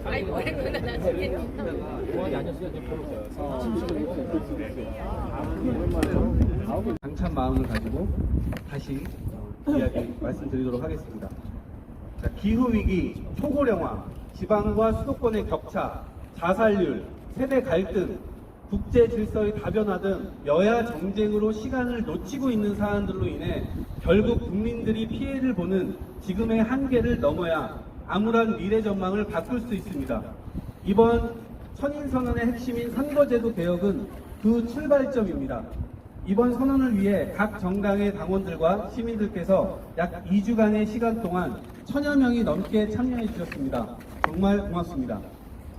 아이 뭐랬구나 나중에. 당찬 마음을 가지고 다시 이야기 말씀드리도록 하겠습니다. 자, 기후위기, 초고령화, 지방과 수도권의 격차, 자살률, 세대 갈등, 국제 질서의 다변화 등 여야 정쟁으로 시간을 놓치고 있는 사안들로 인해 결국 국민들이 피해를 보는 지금의 한계를 넘어야 암울한 미래 전망을 바꿀 수 있습니다. 이번 천인선언의 핵심인 선거제도 개혁은 그 출발점입니다. 이번 선언을 위해 각 정당의 당원들과 시민들께서 약 2주간의 시간 동안 1000여 명이 넘게 참여해 주셨습니다. 정말 고맙습니다.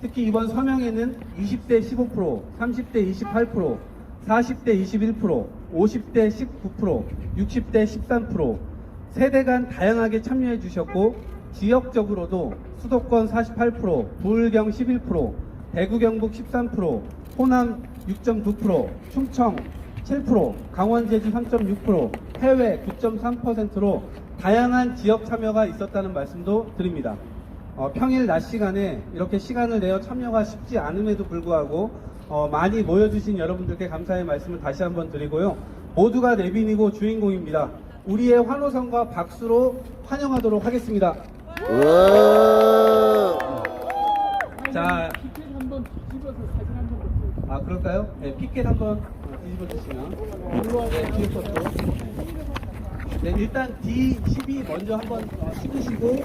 특히 이번 서명에는 20대 15%, 30대 28%, 40대 21%, 50대 19%, 60대 13%, 세대 간 다양하게 참여해 주셨고 지역적으로도 수도권 48%, 부울경 11%, 대구 경북 13%, 호남 6.9%, 충청 7%, 강원 제주 3.6%, 해외 9.3%로 다양한 지역 참여가 있었다는 말씀도 드립니다. 평일 낮 시간에 이렇게 시간을 내어 참여가 쉽지 않음에도 불구하고 많이 모여주신 여러분들께 감사의 말씀을 다시 한번 드리고요. 모두가 내빈이고 주인공입니다. 우리의 환호성과 박수로 환영하도록 하겠습니다. 자, 아 그럴까요? 네, 피켓 한번 뒤집어 주시면. 네, 뒤에 것도. 네, 일단 D12 먼저 한번 찍으시고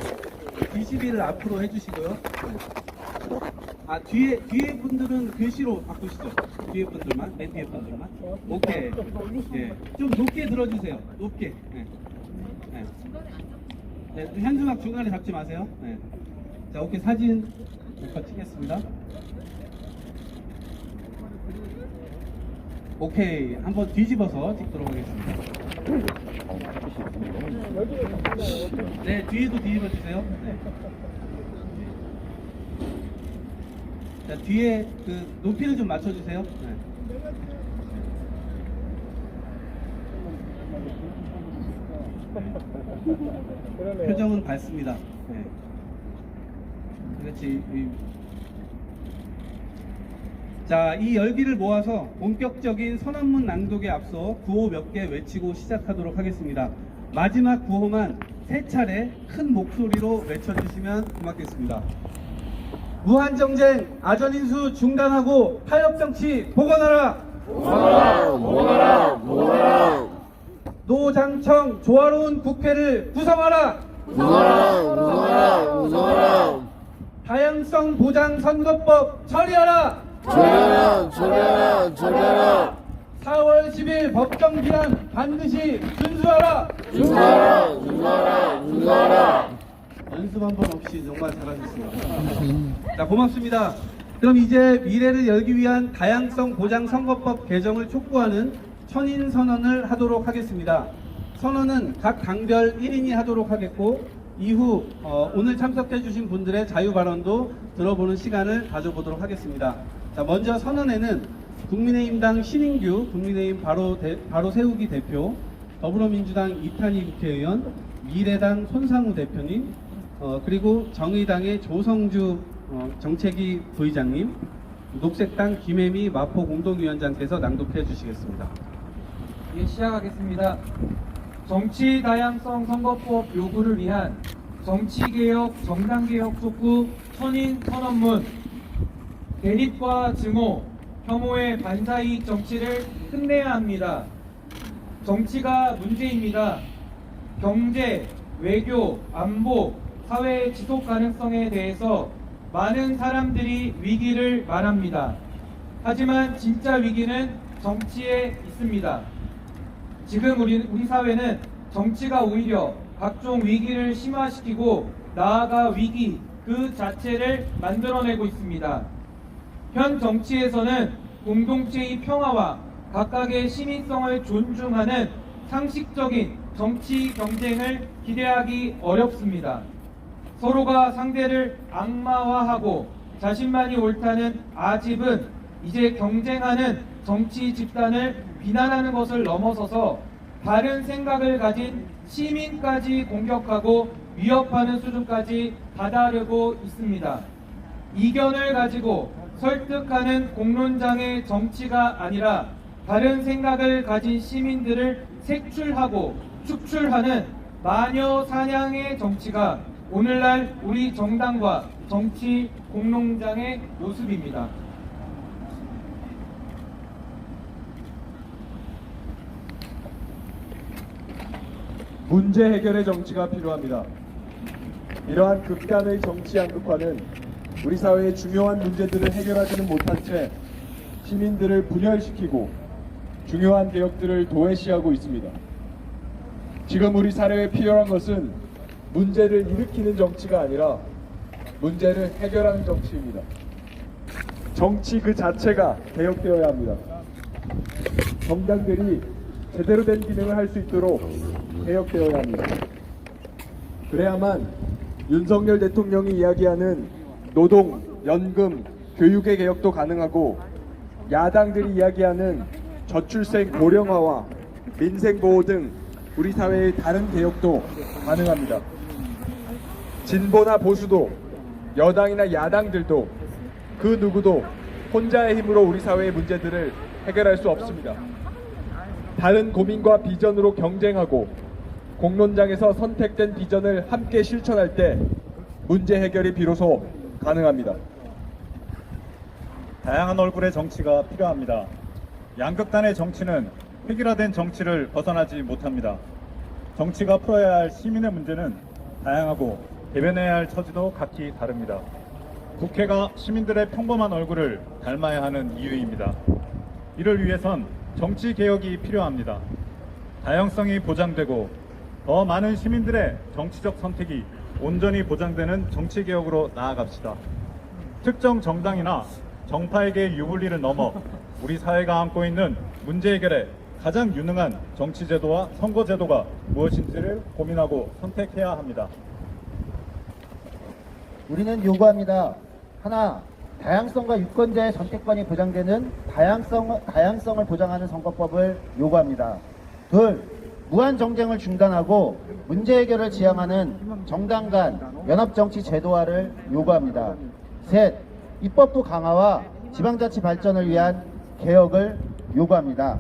D12를 앞으로 해주시고요. 아 뒤에 분들은 글씨로 바꾸시죠. 뒤에 분들만, 맨 뒤에 분들만. 오케이. 네, 좀 높게 들어주세요. 높게. 네. 네. 네, 현수막 중간에 잡지 마세요. 네. 자, 오케이 사진 찍겠습니다. 오케이, 한번 뒤집어서 찍도록 하겠습니다. 네, 뒤에도 뒤집어 주세요. 네. 자, 뒤에 그 높이를 좀 맞춰주세요. 네. 표정은 밝습니다. 네. 그렇지. 자, 이 열기를 모아서 본격적인 선언문 낭독에 앞서 구호 몇 개 외치고 시작하도록 하겠습니다. 마지막 구호만 3차례 큰 목소리로 외쳐주시면 고맙겠습니다. 무한정쟁, 아전인수 중단하고 타협정치 복원하라! 복원하라! 복원하라! 복원하라! 노장청 조화로운 국회를 구성하라! 구성하라! 구성하라! 구성하라! 다양성 보장 선거법 처리하라! 처리하라! 처리하라! 처리하라! 4월 10일 법정 기한 반드시 준수하라! 준수하라! 준수하라! 준수하라! 연습 한 번 없이 정말 잘하셨습니다. 자, 고맙습니다. 그럼 이제 미래를 열기 위한 다양성 보장 선거법 개정을 촉구하는 천인선언을 하도록 하겠습니다. 선언은 각 당별 1인이 하도록 하겠고 이후 오늘 참석해 주신 분들의 자유 발언도 들어보는 시간을 가져보도록 하겠습니다. 자, 먼저 선언에는 국민의힘당 신인규 국민의힘 바로 세우기 대표, 더불어민주당 이탄희 국회의원, 미래당 손상우 대표님, 그리고 정의당의 조성주 정책위 부의장님, 녹색당 김혜미 마포 공동위원장께서 낭독해 주시겠습니다. 예, 시작하겠습니다. 정치 다양성 선거법 요구를 위한 정치개혁, 정당개혁 촉구 천인 선언문. 대립과 증오, 혐오의 반사이익 정치를 끝내야 합니다. 정치가 문제입니다. 경제, 외교, 안보, 사회의 지속 가능성에 대해서 많은 사람들이 위기를 말합니다. 하지만 진짜 위기는 정치에 있습니다. 지금 우리 사회는 정치가 오히려 각종 위기를 심화시키고 나아가 위기 그 자체를 만들어내고 있습니다. 현 정치에서는 공동체의 평화와 각각의 시민성을 존중하는 상식적인 정치 경쟁을 기대하기 어렵습니다. 서로가 상대를 악마화하고 자신만이 옳다는 아집은 이제 경쟁하는 정치 집단을 비난하는 것을 넘어서서 다른 생각을 가진 시민까지 공격하고 위협하는 수준까지 다다르고 있습니다. 이견을 가지고 설득하는 공론장의 정치가 아니라 다른 생각을 가진 시민들을 색출하고 축출하는 마녀 사냥의 정치가 오늘날 우리 정당과 정치 공론장의 모습입니다. 문제 해결의 정치가 필요합니다. 이러한 극단의 정치 양극화는 우리 사회의 중요한 문제들을 해결하지는 못한 채 시민들을 분열시키고 중요한 개혁들을 도외시하고 있습니다. 지금 우리 사회에 필요한 것은 문제를 일으키는 정치가 아니라 문제를 해결하는 정치입니다. 정치 그 자체가 개혁되어야 합니다. 정당들이 제대로 된 기능을 할 수 있도록 개혁되어야 합니다. 그래야만 윤석열 대통령이 이야기하는 노동, 연금, 교육의 개혁도 가능하고 야당들이 이야기하는 저출생 고령화와 민생보호 등 우리 사회의 다른 개혁도 가능합니다. 진보나 보수도 여당이나 야당들도 그 누구도 혼자의 힘으로 우리 사회의 문제들을 해결할 수 없습니다. 다른 고민과 비전으로 경쟁하고 공론장에서 선택된 비전을 함께 실천할 때 문제 해결이 비로소 가능합니다. 다양한 얼굴의 정치가 필요합니다. 양극단의 정치는 획일화된 정치를 벗어나지 못합니다. 정치가 풀어야 할 시민의 문제는 다양하고 대변해야 할 처지도 각기 다릅니다. 국회가 시민들의 평범한 얼굴을 닮아야 하는 이유입니다. 이를 위해선 정치 개혁이 필요합니다. 다양성이 보장되고 더 많은 시민들의 정치적 선택이 온전히 보장되는 정치 개혁으로 나아갑시다. 특정 정당이나 정파에게 유불리를 넘어 우리 사회가 안고 있는 문제 해결에 가장 유능한 정치제도와 선거제도가 무엇인지를 고민하고 선택해야 합니다. 우리는 요구합니다. 하나, 다양성과 유권자의 선택권이 보장되는 다양성을 보장하는 선거법을 요구합니다. 둘, 무한 정쟁을 중단하고 문제 해결을 지향하는 정당 간 연합정치 제도화를 요구합니다. 셋, 입법부 강화와 지방자치 발전을 위한 개혁을 요구합니다.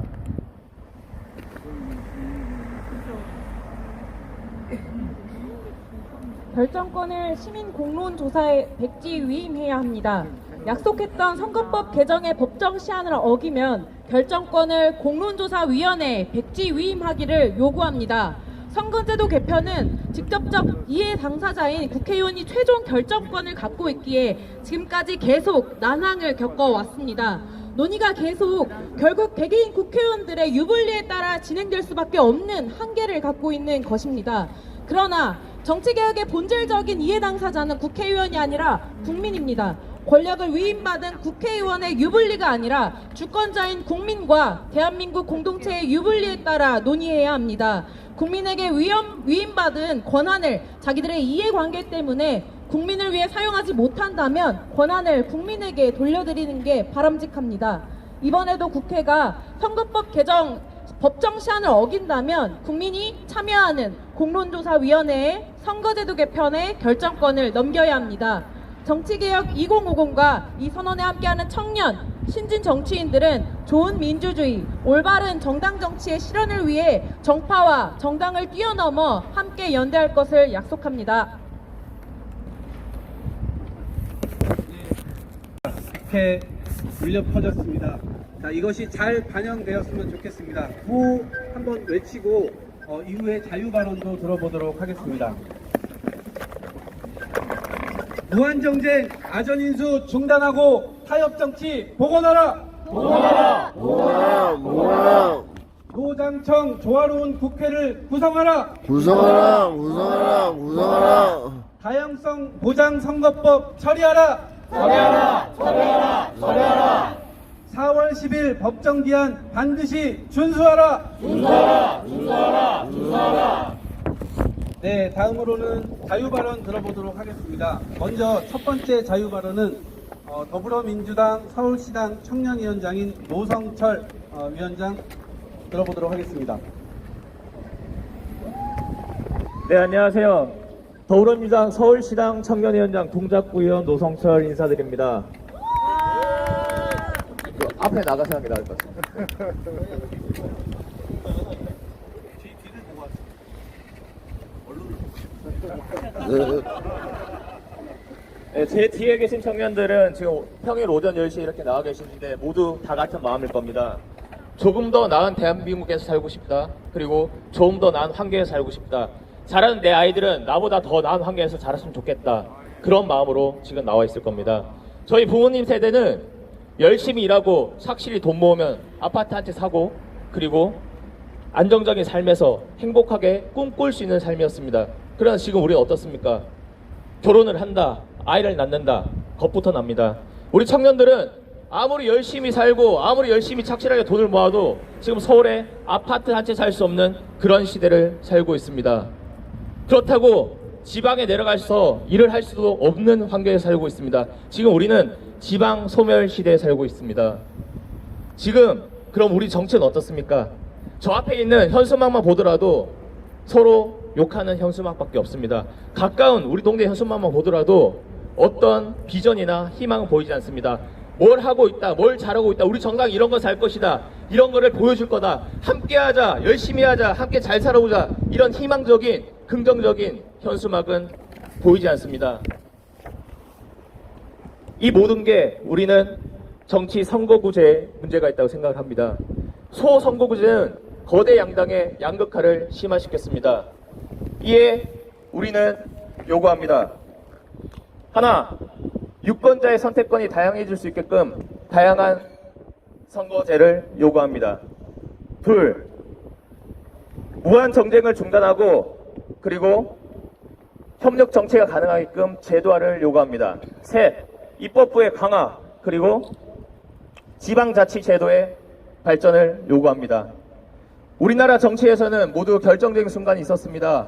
결정권을 시민 공론조사에 백지 위임해야 합니다. 약속했던 선거법 개정의 법정 시한을 어기면 결정권을 공론조사위원회에 백지 위임하기를 요구합니다. 선거제도 개편은 직접적 이해 당사자인 국회의원이 최종 결정권을 갖고 있기에 지금까지 계속 난항을 겪어왔습니다. 논의가 계속 결국 개개인 국회의원들의 유불리에 따라 진행될 수밖에 없는 한계를 갖고 있는 것입니다. 그러나 정치개혁의 본질적인 이해 당사자는 국회의원이 아니라 국민입니다. 권력을 위임받은 국회의원의 유불리가 아니라 주권자인 국민과 대한민국 공동체의 유불리에 따라 논의해야 합니다. 국민에게 위임받은 권한을 자기들의 이해관계 때문에 국민을 위해 사용하지 못한다면 권한을 국민에게 돌려드리는 게 바람직합니다. 이번에도 국회가 선거법 개정 법정 시한을 어긴다면 국민이 참여하는 공론조사위원회에 선거제도 개편의 결정권을 넘겨야 합니다. 정치개혁 2050과 이 선언에 함께하는 청년, 신진 정치인들은 좋은 민주주의, 올바른 정당 정치의 실현을 위해 정파와 정당을 뛰어넘어 함께 연대할 것을 약속합니다. 이렇게 울려 퍼졌습니다. 자, 이것이 잘 반영되었으면 좋겠습니다. 구호 한번 외치고 이후에 자유 발언도 들어보도록 하겠습니다. 무한정쟁, 아전인수 중단하고 타협정치 복원하라! 복원하라! 복원하라! 노장청 조화로운 국회를 구성하라! 구성하라! 구성하라! 구성하라! 다양성 보장 선거법 처리하라! 처리하라! 처리하라! 처리하라! 4월 10일 법정 기한 반드시 준수하라! 준수하라! 준수하라! 준수하라! 네, 다음으로는 자유발언 들어보도록 하겠습니다. 먼저 첫 번째 자유발언은 더불어민주당 서울시당 청년위원장인 노성철 위원장 들어보도록 하겠습니다. 네, 안녕하세요. 더불어민주당 서울시당 청년위원장 동작구의원 노성철 인사드립니다. 그 앞에 나가셔야 합니다. 것 같습니다. 네, 제 뒤에 계신 청년들은 지금 평일 오전 10시에 이렇게 나와 계시는데 모두 다 같은 마음일 겁니다. 조금 더 나은 대한민국에서 살고 싶다. 그리고 조금 더 나은 환경에서 살고 싶다. 자라는 내 아이들은 나보다 더 나은 환경에서 자랐으면 좋겠다. 그런 마음으로 지금 나와 있을 겁니다. 저희 부모님 세대는 열심히 일하고 착실히 돈 모으면 아파트 한 채 사고 그리고 안정적인 삶에서 행복하게 꿈꿀 수 있는 삶이었습니다. 그러나 지금 우리는 어떻습니까? 결혼을 한다, 아이를 낳는다, 겁부터 납니다. 우리 청년들은 아무리 열심히 살고 아무리 열심히 착실하게 돈을 모아도 지금 서울에 아파트 한 채 살 수 없는 그런 시대를 살고 있습니다. 그렇다고 지방에 내려가서 일을 할 수도 없는 환경에 살고 있습니다. 지금 우리는 지방 소멸 시대에 살고 있습니다. 지금 그럼 우리 정치는 어떻습니까? 저 앞에 있는 현수막만 보더라도 서로 욕하는 현수막밖에 없습니다. 가까운 우리 동네 현수막만 보더라도 어떤 비전이나 희망은 보이지 않습니다. 뭘 하고 있다, 뭘 잘하고 있다, 우리 정당이 이런 거 살 것이다, 이런 거를 보여줄 거다, 함께 하자, 열심히 하자, 함께 잘 살아보자, 이런 희망적인 긍정적인 현수막은 보이지 않습니다. 이 모든 게 우리는 정치 선거구제에 문제가 있다고 생각합니다. 소선거구제는 거대 양당의 양극화를 심화시켰습니다. 이에 우리는 요구합니다. 하나, 유권자의 선택권이 다양해질 수 있게끔 다양한 선거제를 요구합니다. 둘, 무한 정쟁을 중단하고 그리고 협력 정치가 가능하게끔 제도화를 요구합니다. 셋, 입법부의 강화 그리고 지방자치제도의 발전을 요구합니다. 우리나라 정치에서는 모두 결정적인 순간이 있었습니다.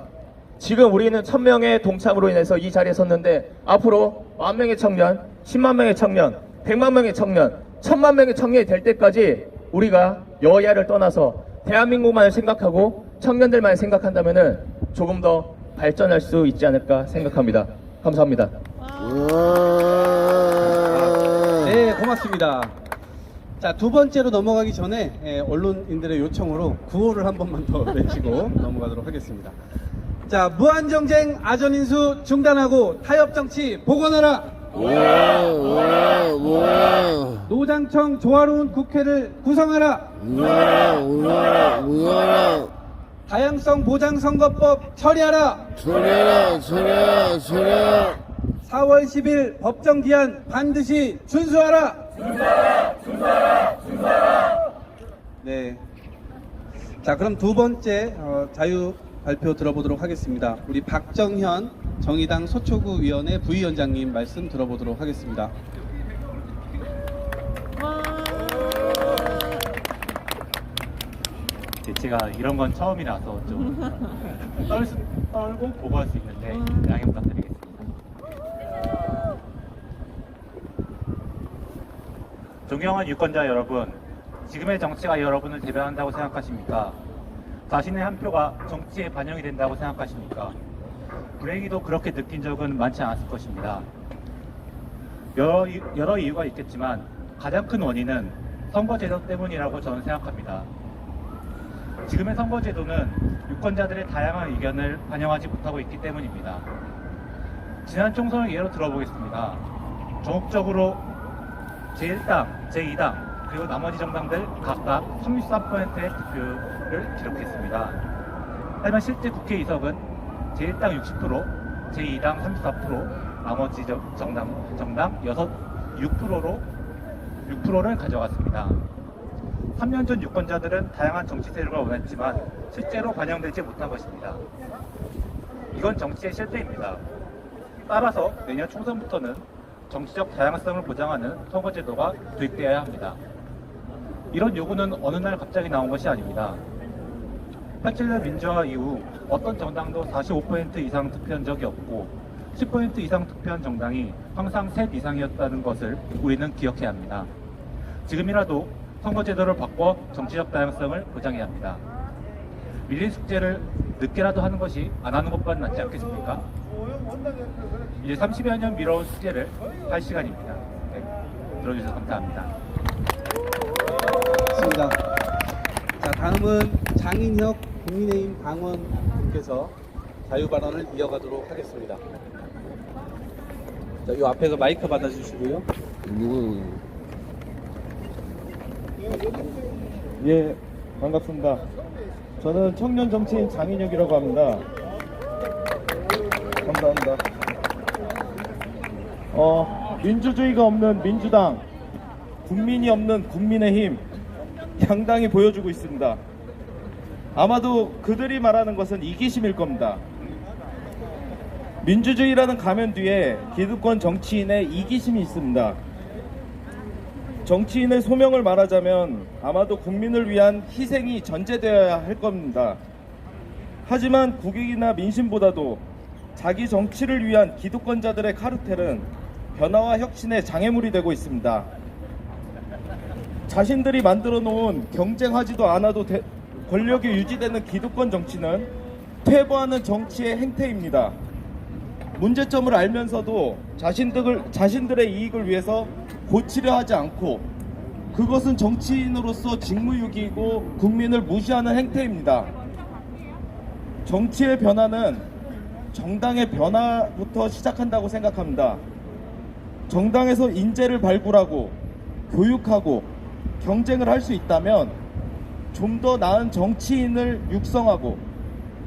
지금 우리는 1000명의 동참으로 인해서 이 자리에 섰는데 앞으로 10,000명의 청년, 10만 명의 청년, 100만 명의 청년, 1000만 명의 청년이 될 때까지 우리가 여야를 떠나서 대한민국만을 생각하고 청년들만을 생각한다면 조금 더 발전할 수 있지 않을까 생각합니다. 감사합니다. 네, 고맙습니다. 자, 두 번째로 넘어가기 전에 언론인들의 요청으로 구호를 한 번만 더 외치고 넘어가도록 하겠습니다. 자, 무한정쟁 아전인수 중단하고 타협정치 복원하라. 노장청 조화로운 국회를 구성하라. 다양성 보장 선거법 처리하라. 4월 10일 법정 기한 반드시 준수하라. 네. 자, 그럼 두 번째 자유 발표 들어보도록 하겠습니다. 우리 박정현 정의당 서초구위원회 부위원장님 말씀 들어보도록 하겠습니다. 제가 이런 건 처음이라서 좀 떨고 보고 할 수 있는데 양해 부탁드리겠습니다. 존경하는 유권자 여러분, 지금의 정치가 여러분을 대변한다고 생각하십니까? 자신의 한 표가 정치에 반영이 된다고 생각하십니까? 불행히도 그렇게 느낀 적은 많지 않았을 것입니다. 여러 이유가 있겠지만 가장 큰 원인은 선거제도 때문이라고 저는 생각합니다. 지금의 선거제도는 유권자들의 다양한 의견을 반영하지 못하고 있기 때문입니다. 지난 총선을 예로 들어보겠습니다. 전국적으로 제1당, 제2당, 그리고 나머지 정당들 각각 33%의 득표를 기록했습니다. 하지만 실제 국회의석은 제1당 60%, 제2당 34%, 나머지 정당 6%를 가져갔습니다. 3년 전 유권자들은 다양한 정치 세력을 원했지만 실제로 반영되지 못한 것입니다. 이건 정치의 실패입니다. 따라서 내년 총선부터는 정치적 다양성을 보장하는 선거제도가 도입되어야 합니다. 이런 요구는 어느 날 갑자기 나온 것이 아닙니다. 87년 민주화 이후 어떤 정당도 45% 이상 득표한 적이 없고 10% 이상 득표한 정당이 항상 셋 이상이었다는 것을 우리는 기억해야 합니다. 지금이라도 선거제도를 바꿔 정치적 다양성을 보장해야 합니다. 밀린 숙제를 늦게라도 하는 것이 안 하는 것보다 낫지 않겠습니까? 이제 30여 년 미뤄온 숙제를 할 시간입니다. 네, 들어주셔서 감사합니다. 좋습니다. 자, 다음은 장인혁 국민의힘 당원분께서 자유발언을 이어가도록 하겠습니다. 자, 요 앞에서 마이크 받아주시고요. 예, 반갑습니다. 저는 청년 정치인 장인혁이라고 합니다. 감사합니다. 민주주의가 없는 민주당, 국민이 없는 국민의힘, 양당이 보여주고 있습니다. 아마도 그들이 말하는 것은 이기심일 겁니다. 민주주의라는 가면 뒤에 기득권 정치인의 이기심이 있습니다. 정치인의 소명을 말하자면 아마도 국민을 위한 희생이 전제되어야 할 겁니다. 하지만 국익이나 민심보다도 자기 정치를 위한 기득권자들의 카르텔은 변화와 혁신의 장애물이 되고 있습니다. 자신들이 만들어 놓은 경쟁하지도 않아도 권력이 유지되는 기득권 정치는 퇴보하는 정치의 행태입니다. 문제점을 알면서도 자신들의 이익을 위해서 고치려 하지 않고 그것은 정치인으로서 직무유기이고 국민을 무시하는 행태입니다. 정치의 변화는 정당의 변화부터 시작한다고 생각합니다. 정당에서 인재를 발굴하고 교육하고 경쟁을 할 수 있다면 좀 더 나은 정치인을 육성하고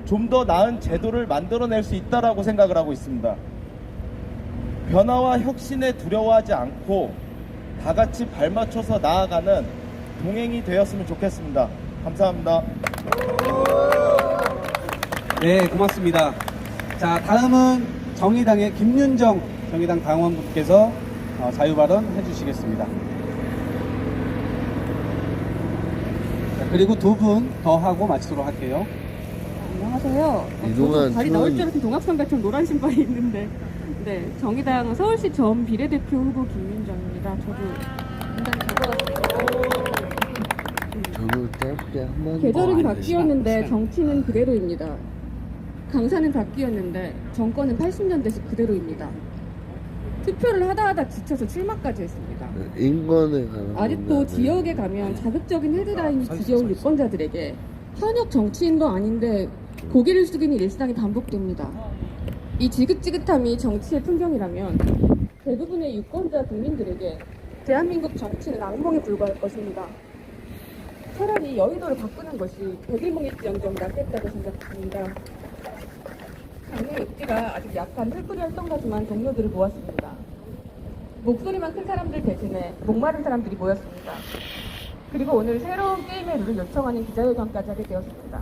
좀 더 나은 제도를 만들어낼 수 있다라고 생각을 하고 있습니다. 변화와 혁신에 두려워하지 않고 다 같이 발맞춰서 나아가는 동행이 되었으면 좋겠습니다. 감사합니다. 네, 고맙습니다. 자, 다음은 정의당의 김윤정 정의당 당원분께서 자유발언 해주시겠습니다. 자, 그리고 두 분 더 하고 마치도록 할게요. 안녕하세요. 이동환 다리 나올 줄 주원이. 알았더니 동학선배처럼 노란 신발이 있는데, 네, 정의당 서울시 전 비례대표 후보 김윤정입니다. 저도 굉장히 적어왔습니다. 저도 짧게 한번 계절은 바뀌었는데 정치는 그대로입니다. 강사는 바뀌었는데 정권은 80년대식 그대로입니다. 투표를 하다 지쳐서 출마까지 했습니다. 인권에 관한 아직도 문제는 지역에 가면 자극적인 헤드라인이 지겨운 유권자들에게 현역 정치인도 아닌데 고개를 숙이는 일상이 반복됩니다. 이 지긋지긋함이 정치의 풍경이라면 대부분의 유권자 국민들에게 대한민국 정치는 악몽에 불과할 것입니다. 차라리 여의도를 바꾸는 것이 백일몽일지언정 낫겠다고 생각합니다. 작년 입지가 아직 약한 풀뿌리 활동가지만 동료들을 모았습니다. 목소리만 큰 사람들 대신에 목마른 사람들이 모였습니다. 그리고 오늘 새로운 게임의 룰을 요청하는 기자회견까지 하게 되었습니다.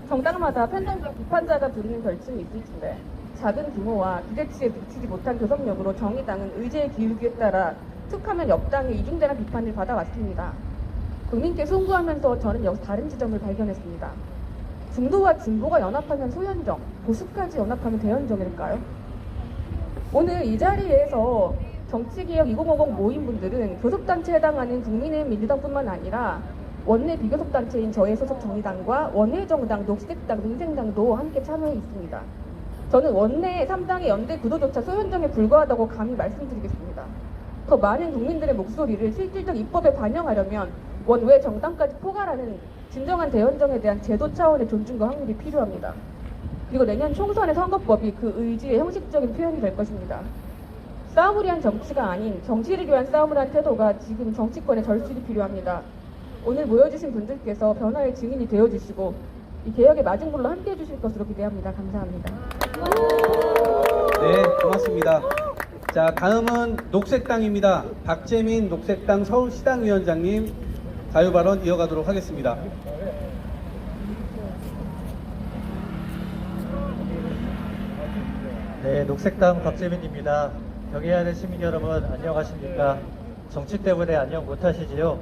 정당마다 팬덤과 비판자가 부르는 별칭이 있을 텐데 작은 규모와 기대치에 미치지 못한 교섭력으로 정의당은 의제의 기울기에 따라 툭하면 역당의 이중대나 비판을 받아왔습니다. 국민께 송구하면서 저는 여기서 다른 지점을 발견했습니다. 중도와 진보가 연합하면 소현정, 보수까지 연합하면 대현정일까요? 오늘 이 자리에서 정치개혁 2050 모임분들은 교섭단체에 해당하는 국민의힘 민주당뿐만 아니라 원내 비교섭단체인 저의 소속 정의당과 원내정당, 녹색당, 민생당도 함께 참여해 있습니다. 저는 원내 3당의 연대 구도조차 소현정에 불과하다고 감히 말씀드리겠습니다. 더 많은 국민들의 목소리를 실질적 입법에 반영하려면 원외 정당까지 포괄하는 진정한 대현정에 대한 제도 차원의 존중과 확립이 필요합니다. 그리고 내년 총선의 선거법이 그 의지의 형식적인 표현이 될 것입니다. 싸움을 위한 정치가 아닌 정치를 위한 싸움을 한 태도가 지금 정치권의 절실히 필요합니다. 오늘 모여주신 분들께서 변화의 증인이 되어주시고 이 개혁의 마중물로 함께해 주실 것으로 기대합니다. 감사합니다. 네, 고맙습니다. 자, 다음은 녹색당입니다. 박재민 녹색당 서울시당 위원장님 자유발언 이어가도록 하겠습니다. 네, 녹색당 박재민입니다. 경의하는 시민 여러분 안녕하십니까? 정치 때문에 안녕 못하시지요?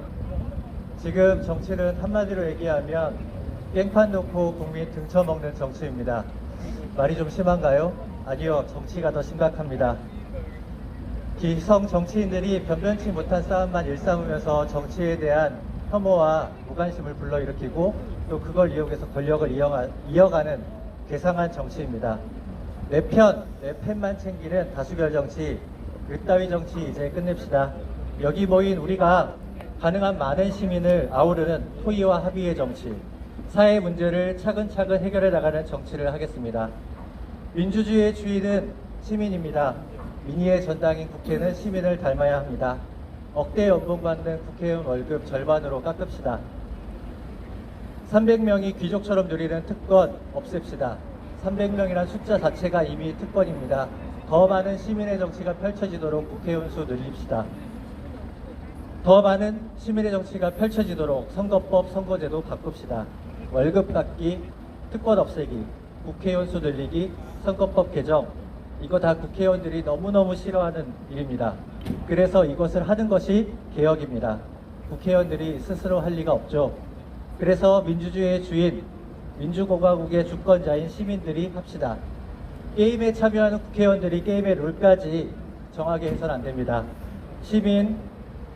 지금 정치는 한마디로 얘기하면 깽판 놓고 국민 등쳐먹는 정치입니다. 말이 좀 심한가요? 아니요, 정치가 더 심각합니다. 기성 정치인들이 변변치 못한 싸움만 일삼으면서 정치에 대한 혐오와 무관심을 불러일으키고 또 그걸 이용해서 권력을 이어가는 괴상한 정치입니다. 내 팬만 챙기는 다수결 정치, 그따위 정치 이제 끝냅시다. 여기 모인 우리가 가능한 많은 시민을 아우르는 토의와 합의의 정치, 사회 문제를 차근차근 해결해 나가는 정치를 하겠습니다. 민주주의의 주인은 시민입니다. 민의의 전당인 국회는 시민을 닮아야 합니다. 억대 연봉 받는 국회의원 월급 절반으로 깎읍시다. 300명이 귀족처럼 누리는 특권 없앱시다. 300명이란 숫자 자체가 이미 특권입니다. 더 많은 시민의 정치가 펼쳐지도록 국회의원 수 늘립시다. 더 많은 시민의 정치가 펼쳐지도록 선거법, 선거제도 바꿉시다. 월급 깎기, 특권 없애기, 국회의원 수 늘리기, 선거법 개정, 이거 다 국회의원들이 너무너무 싫어하는 일입니다. 그래서 이것을 하는 것이 개혁입니다. 국회의원들이 스스로 할 리가 없죠. 그래서 민주주의의 주인, 민주공화국의 주권자인 시민들이 합시다. 게임에 참여하는 국회의원들이 게임의 룰까지 정하게 해서는 안 됩니다. 시민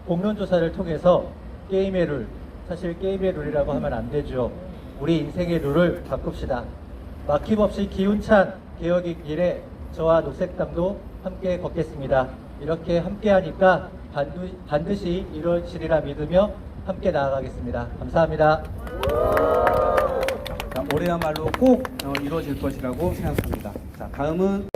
공론조사를 통해서 게임의 룰, 사실 게임의 룰이라고 하면 안 되죠. 우리 인생의 룰을 바꿉시다. 막힘없이 기운찬 개혁의 길에 저와 노색당도 함께 걷겠습니다. 이렇게 함께 하니까 반드시 이루어지리라 믿으며 함께 나아가겠습니다. 감사합니다. 자, 올해야말로 꼭 이루어질 것이라고 생각합니다. 자, 다음은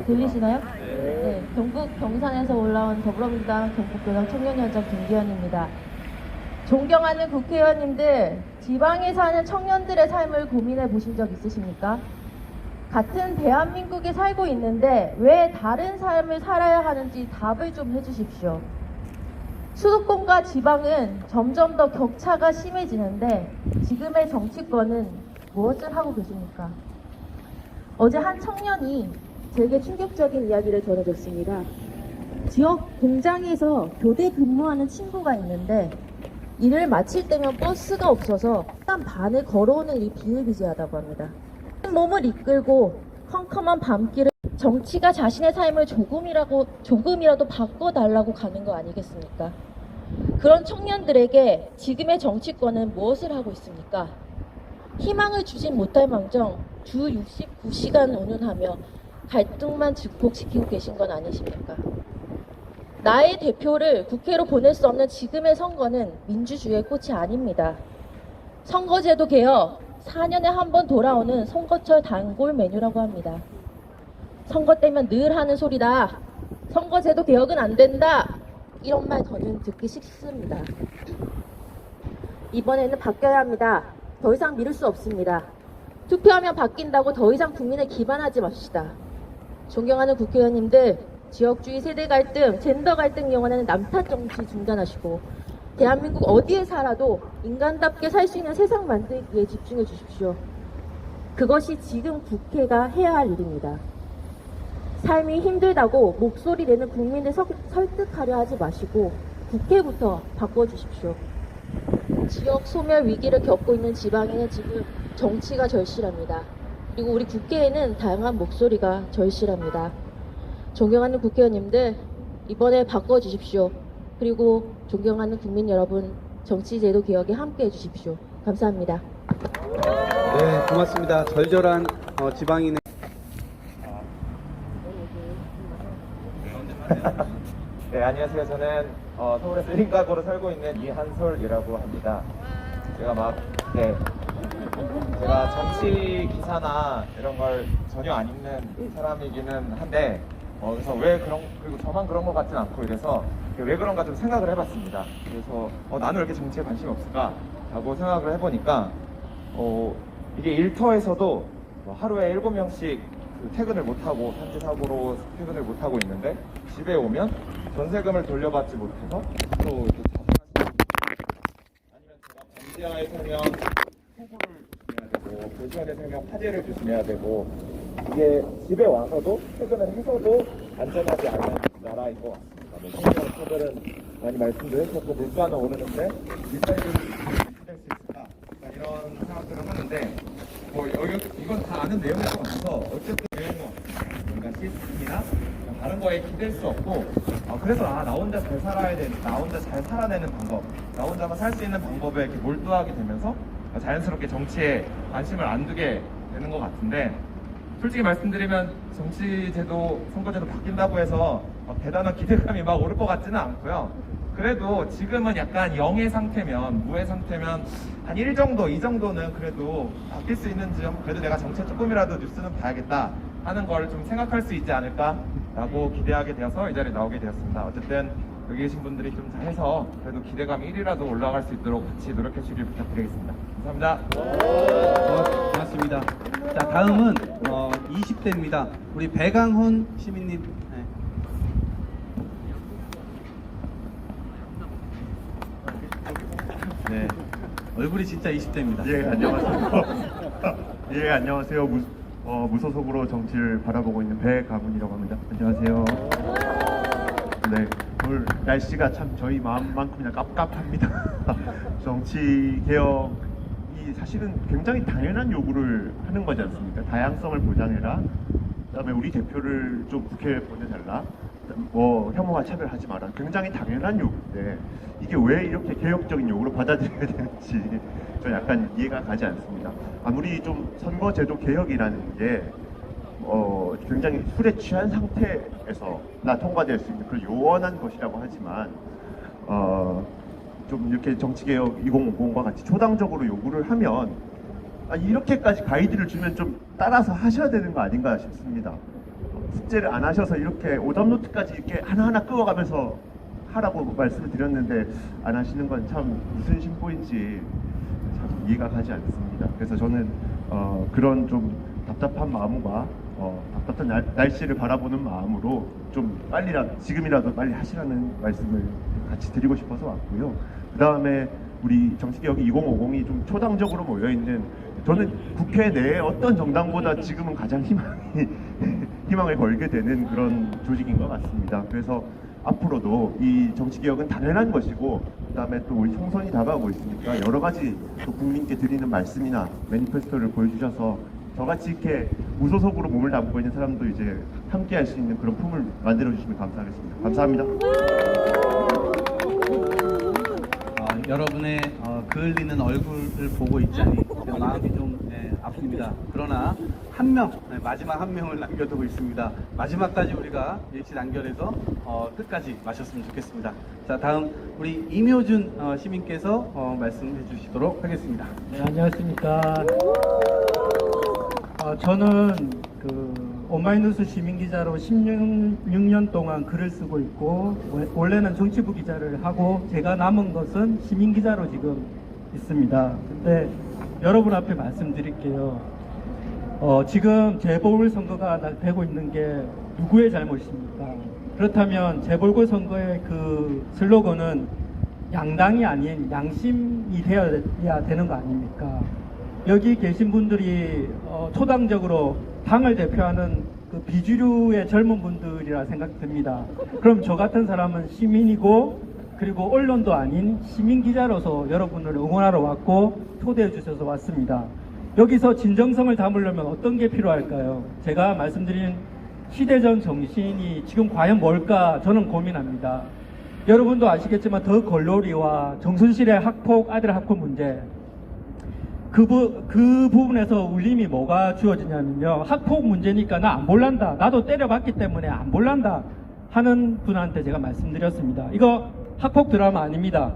들리시나요? 네. 경북 경산에서 올라온 더불어민주당 경북교당 청년위원장 김기현입니다. 존경하는 국회의원님들, 지방에 사는 청년들의 삶을 고민해 보신 적 있으십니까? 같은 대한민국에 살고 있는데 왜 다른 삶을 살아야 하는지 답을 좀 해주십시오. 수도권과 지방은 점점 더 격차가 심해지는데 지금의 정치권은 무엇을 하고 계십니까? 어제 한 청년이 되게 충격적인 이야기를 전해줬습니다. 지역 공장에서 교대 근무하는 친구가 있는데 일을 마칠 때면 버스가 없어서 시간 반을 걸어오는 일이 비일비재하다고 합니다. 몸을 이끌고 컴컴한 밤길을 정치가 자신의 삶을 조금이라도 바꿔달라고 가는 거 아니겠습니까? 그런 청년들에게 지금의 정치권은 무엇을 하고 있습니까? 희망을 주진 못할 망정 주 69시간 운운하며 갈등만 증폭시키고 계신 건 아니십니까? 나의 대표를 국회로 보낼 수 없는 지금의 선거는 민주주의의 꽃이 아닙니다. 선거제도 개혁, 4년에 한 번 돌아오는 선거철 단골 메뉴라고 합니다. 선거 때면 늘 하는 소리다. 선거제도 개혁은 안 된다. 이런 말 더는 듣기 싫습니다. 이번에는 바뀌어야 합니다. 더 이상 미룰 수 없습니다. 투표하면 바뀐다고 더 이상 국민을 기만하지 맙시다. 존경하는 국회의원님들, 지역주의, 세대 갈등, 젠더 갈등 이용하는 남탓 정치 중단하시고 대한민국 어디에 살아도 인간답게 살 수 있는 세상 만들기에 집중해 주십시오. 그것이 지금 국회가 해야 할 일입니다. 삶이 힘들다고 목소리 내는 국민을 설득하려 하지 마시고 국회부터 바꿔주십시오. 지역 소멸 위기를 겪고 있는 지방에는 지금 정치가 절실합니다. 그리고 우리 국회에는 다양한 목소리가 절실합니다. 존경하는 국회의원님들, 이번에 바꿔주십시오. 그리고 존경하는 국민 여러분, 정치제도 개혁에 함께해 주십시오. 감사합니다. 네, 고맙습니다. 절절한 지방인의 네, 안녕하세요. 저는 서울에서 1인 가구로 살고 있는 이한솔이라고 합니다. 제가 정치 기사나 이런 걸 전혀 안 읽는 사람이기는 한데 그래서 그리고 저만 그런 것 같진 않고 이래서 왜 그런가 좀 생각을 해봤습니다. 그래서 나는 왜 이렇게 정치에 관심이 없을까? 라고 생각을 해보니까 이게 일터에서도 하루에 7명씩 퇴근을 못하고 산지사고로 퇴근을 못하고 있는데 집에 오면 전세금을 돌려받지 못해서 또 이렇게 아니면 제가 범죄와의 설명 통보를 조심해야 되고 교시원의 설명 화제를 조심해야 되고 이게 집에 와서도 퇴근을 해서도 안전하지 않은 나라인 것 같습니다. 생명처들은 많이 말씀도 해주셨고 물가는 오르는데 미사일이 될 수 있을까? 이런 생각들을 하는데 이건 다 아는 내용일 것 같아서 어쨌든 내용은 뭔가 시스템이나 다른 거에 기댈 수 없고 그래서 나 혼자 잘 살아야 돼, 나 혼자 잘 살아내는 방법, 나 혼자만 살 수 있는 방법에 이렇게 몰두하게 되면서 자연스럽게 정치에 관심을 안 두게 되는 것 같은데, 솔직히 말씀드리면 정치제도, 선거제도 바뀐다고 해서 대단한 기대감이 막 오를 것 같지는 않고요. 그래도 지금은 약간 0의 상태면, 무의 상태면 한 1 정도, 2 정도는 그래도 바뀔 수 있는지, 그래도 내가 정치에 조금이라도 뉴스는 봐야겠다 하는 걸 좀 생각할 수 있지 않을까라고 기대하게 되어서 이 자리에 나오게 되었습니다. 어쨌든 여기 계신 분들이 좀 잘해서 그래도 기대감이 1이라도 올라갈 수 있도록 같이 노력해 주길 부탁드리겠습니다. 감사합니다. 고맙습니다. 자, 다음은 20대입니다. 우리 배강훈 시민님. 네, 얼굴이 진짜 20대입니다. 예, 안녕하세요. 예, 안녕하세요. 무소속으로 정치를 바라보고 있는 배강훈이라고 합니다. 안녕하세요. 네, 오늘 날씨가 참 저희 마음만큼이나 깝깝합니다. 정치 개혁이 사실은 굉장히 당연한 요구를 하는 거지 않습니까? 다양성을 보장해라. 그다음에 우리 대표를 좀 국회에 보내달라. 혐오와 차별하지 마라. 굉장히 당연한 요구인데 이게 왜 이렇게 개혁적인 요구로 받아들여야 되는지 저 약간 이해가 가지 않습니다. 아무리 좀 선거제도 개혁이라는 게 굉장히 술에 취한 상태에서 통과될 수 있는 그런 요원한 것이라고 하지만 좀 이렇게 정치개혁 2050과 같이 초당적으로 요구를 하면 이렇게까지 가이드를 주면 좀 따라서 하셔야 되는 거 아닌가 싶습니다. 숙제를 안 하셔서 이렇게 오답노트까지 이렇게 하나하나 끄어가면서 하라고 말씀을 드렸는데 안 하시는 건 참 무슨 심보인지 참 이해가 가지 않습니다. 그래서 저는 그런 좀 답답한 마음과 답답한 날씨를 바라보는 마음으로 좀 지금이라도 빨리 하시라는 말씀을 같이 드리고 싶어서 왔고요. 그 다음에 우리 정치개혁이 2050이 좀 초당적으로 모여있는, 저는 국회 내에 어떤 정당보다 지금은 가장 희망을 걸게 되는 그런 조직인 것 같습니다. 그래서 앞으로도 이 정치개혁은 당연한 것이고, 그 다음에 또 우리 총선이 다가오고 있으니까 여러 가지 또 국민께 드리는 말씀이나 매니페스토를 보여주셔서 저같이 이렇게 무소속으로 몸을 담고 있는 사람도 이제 함께 할 수 있는 그런 품을 만들어주시면 감사하겠습니다. 감사합니다. 여러분의 그을리는 얼굴을 보고 있자니 마음이 좀 아픕니다. 그러나 마지막 한 명을 남겨두고 있습니다. 마지막까지 우리가 일치 단결해서 끝까지 마셨으면 좋겠습니다. 자, 다음 우리 임효준 시민께서 말씀해 주시도록 하겠습니다. 네, 안녕하십니까. 저는 오마이뉴스 시민기자로 16년 동안 글을 쓰고 있고, 원래는 정치부 기자를 하고 제가 남은 것은 시민기자로 지금 있습니다. 근데 여러분 앞에 말씀드릴게요. 지금 재보궐선거가 되고 있는 게 누구의 잘못입니까? 그렇다면 재보궐선거의 그 슬로건은 양당이 아닌 양심이 되어야 되는 거 아닙니까? 여기 계신 분들이 초당적으로 당을 대표하는 그 비주류의 젊은 분들이라 생각됩니다. 그럼 저 같은 사람은 시민이고, 그리고 언론도 아닌 시민기자로서 여러분을 응원하러 왔고 초대해 주셔서 왔습니다. 여기서 진정성을 담으려면 어떤 게 필요할까요? 제가 말씀드린 시대전 정신이 지금 과연 뭘까 저는 고민합니다. 여러분도 아시겠지만 더 걸로리와 정순실의 아들 학폭 문제, 그 부분에서 울림이 뭐가 주어지냐면요, 학폭 문제니까 나 안 볼란다, 나도 때려봤기 때문에 안 볼란다 하는 분한테 제가 말씀드렸습니다. 이거 학폭 드라마 아닙니다.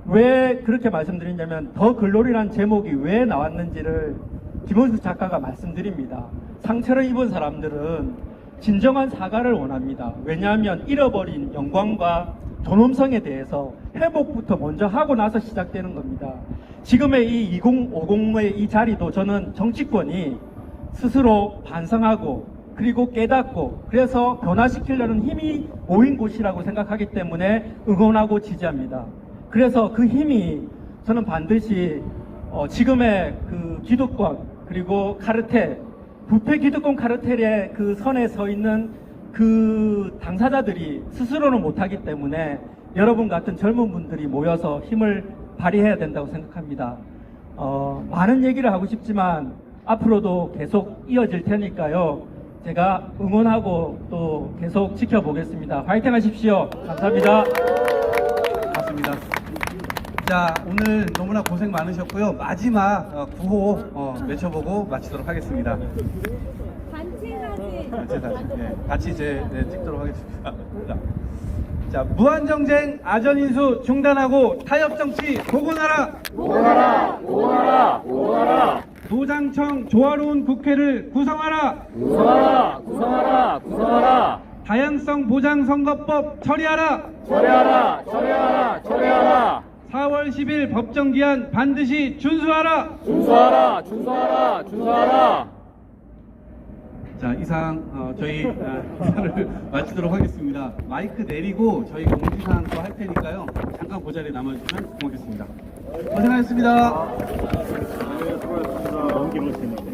왜 그렇게 말씀드리냐면 더 글로리란 제목이 왜 나왔는지를 김원수 작가가 말씀드립니다. 상처를 입은 사람들은 진정한 사과를 원합니다. 왜냐하면 잃어버린 영광과 존엄성에 대해서 회복부터 먼저 하고 나서 시작되는 겁니다. 지금의 이 2050의 이 자리도 저는 정치권이 스스로 반성하고 그리고 깨닫고 그래서 변화시키려는 힘이 모인 곳이라고 생각하기 때문에 응원하고 지지합니다. 그래서 그 힘이 저는 반드시 지금의 그 기득권 그리고 카르텔, 부패 기득권 카르텔의 그 선에 서 있는 그 당사자들이 스스로는 못하기 때문에 여러분 같은 젊은 분들이 모여서 힘을 발휘해야 된다고 생각합니다. 많은 얘기를 하고 싶지만 앞으로도 계속 이어질 테니까요. 제가 응원하고 또 계속 지켜보겠습니다. 화이팅 하십시오. 감사합니다. 맞습니다. 자, 오늘 너무나 고생 많으셨고요. 마지막 구호 외쳐보고 마치도록 하겠습니다. 단체 사진. 네, 같이 이제 찍도록 하겠습니다. 자, 무한정쟁 아전인수 중단하고 타협정치 복원하라! 복원하라! 복원하라! 복원하라! 노장청 조화로운 국회를 구성하라! 구성하라! 구성하라! 구성하라! 다양성 보장 선거법 처리하라! 처리하라! 처리하라! 처리하라! 4월 10일 법정 기한 반드시 준수하라! 준수하라! 준수하라! 준수하라! 자, 이상 저희 인사를 마치도록 하겠습니다. 마이크 내리고 저희 공지사항도 할 테니까요. 잠깐 그 자리에 남아주시면 고맙겠습니다. 고생하셨습니다. 너무 기분 좋습니다.